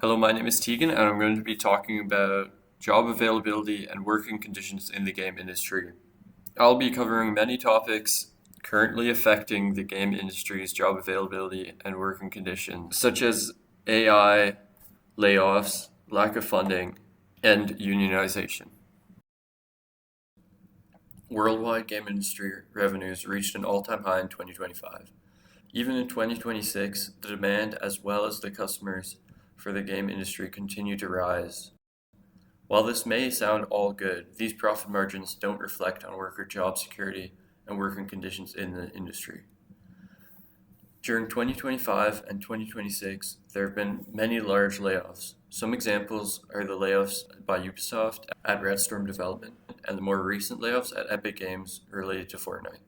Hello, my name is Tegan, and I'm going to be talking about job availability and working conditions in the game industry. I'll be covering many topics currently affecting the game industry's job availability and working conditions, such as AI, layoffs, lack of funding, and unionization. Worldwide game industry revenues reached an all-time high in 2025. Even in 2026, the demand as well as the customers for the game industry continue to rise. While this may sound all good, these profit margins don't reflect on worker job security and working conditions in the industry. During 2025 and 2026, there have been many large layoffs. Some examples are the layoffs by Ubisoft at Red Storm Development and the more recent layoffs at Epic Games related to Fortnite.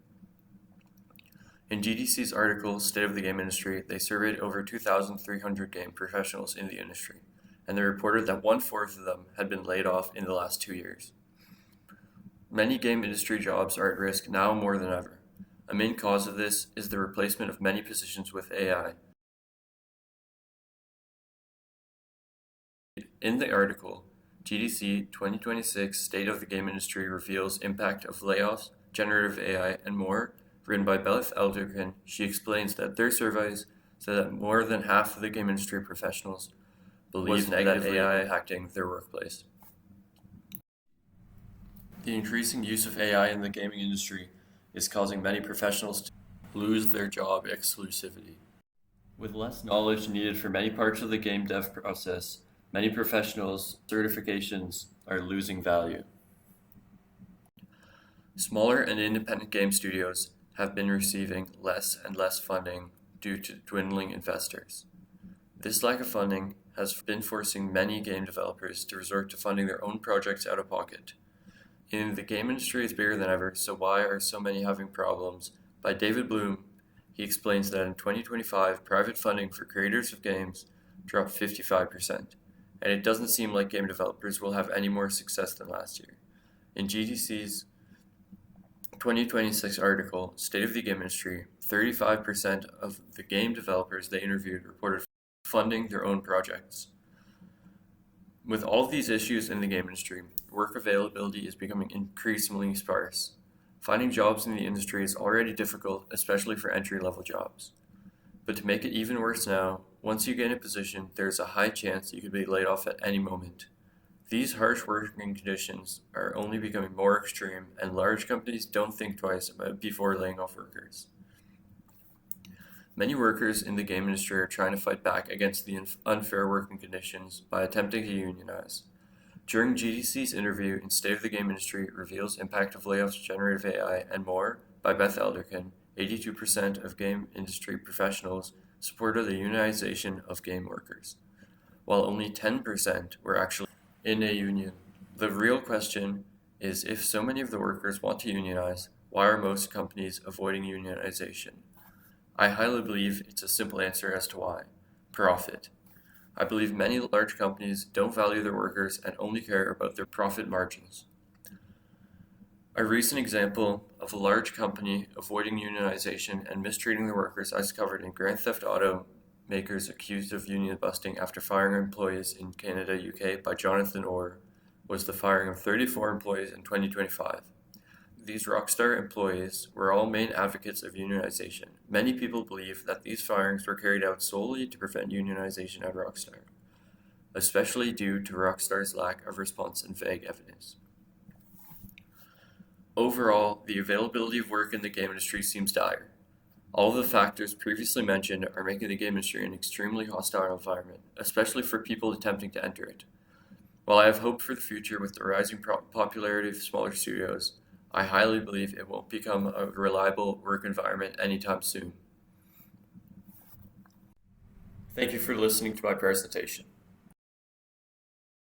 In GDC's article, State of the Game Industry, they surveyed over 2,300 game professionals in the industry, and they reported that one-fourth of them had been laid off in the last 2 years. Many game industry jobs are at risk now more than ever. A main cause of this is the replacement of many positions with AI. In the article, GDC 2026 State of the Game Industry reveals impact of layoffs, generative AI, and more, written by Beth Elderkin. She explains that their surveys said that more than half of the game industry professionals believe that AI impacting their workplace. The increasing use of AI in the gaming industry is causing many professionals to lose their job exclusivity. With less knowledge needed for many parts of the game dev process, many professionals' certifications are losing value. Smaller and independent game studios have been receiving less and less funding due to dwindling investors. This lack of funding has been forcing many game developers to resort to funding their own projects out of pocket. In The Game Industry is Bigger Than Ever, So Why Are So Many Having Problems? By David Bloom, he explains that in 2025, private funding for creators of games dropped 55%, and it doesn't seem like game developers will have any more success than last year. In GDC's 2026 article, State of the Game Industry, 35% of the game developers they interviewed reported funding their own projects. With all of these issues in the game industry, work availability is becoming increasingly sparse. Finding jobs in the industry is already difficult, especially for entry-level jobs. But to make it even worse now, once you gain a position, there is a high chance you could be laid off at any moment. These harsh working conditions are only becoming more extreme, and large companies don't think twice before laying off workers. Many workers in the game industry are trying to fight back against the unfair working conditions by attempting to unionize. During GDC's interview in State of the Game Industry reveals impact of layoffs, generative AI, and more by Beth Elderkin, 82% of game industry professionals supported the unionization of game workers, while only 10% were actually in a union. The real question is, if so many of the workers want to unionize, why are most companies avoiding unionization? I highly believe it's a simple answer as to why. Profit. I believe many large companies don't value their workers and only care about their profit margins. A recent example of a large company avoiding unionization and mistreating their workers is covered in Grand Theft Auto makers accused of union busting after firing employees in Canada, UK by Jonathan Orr was the firing of 34 employees in 2025. These Rockstar employees were all main advocates of unionization. Many people believe that these firings were carried out solely to prevent unionization at Rockstar, especially due to Rockstar's lack of response and vague evidence. Overall, the availability of work in the game industry seems dire. All of the factors previously mentioned are making the game industry an extremely hostile environment, especially for people attempting to enter it. While I have hope for the future with the rising popularity of smaller studios, I highly believe it won't become a reliable work environment anytime soon. Thank you for listening to my presentation.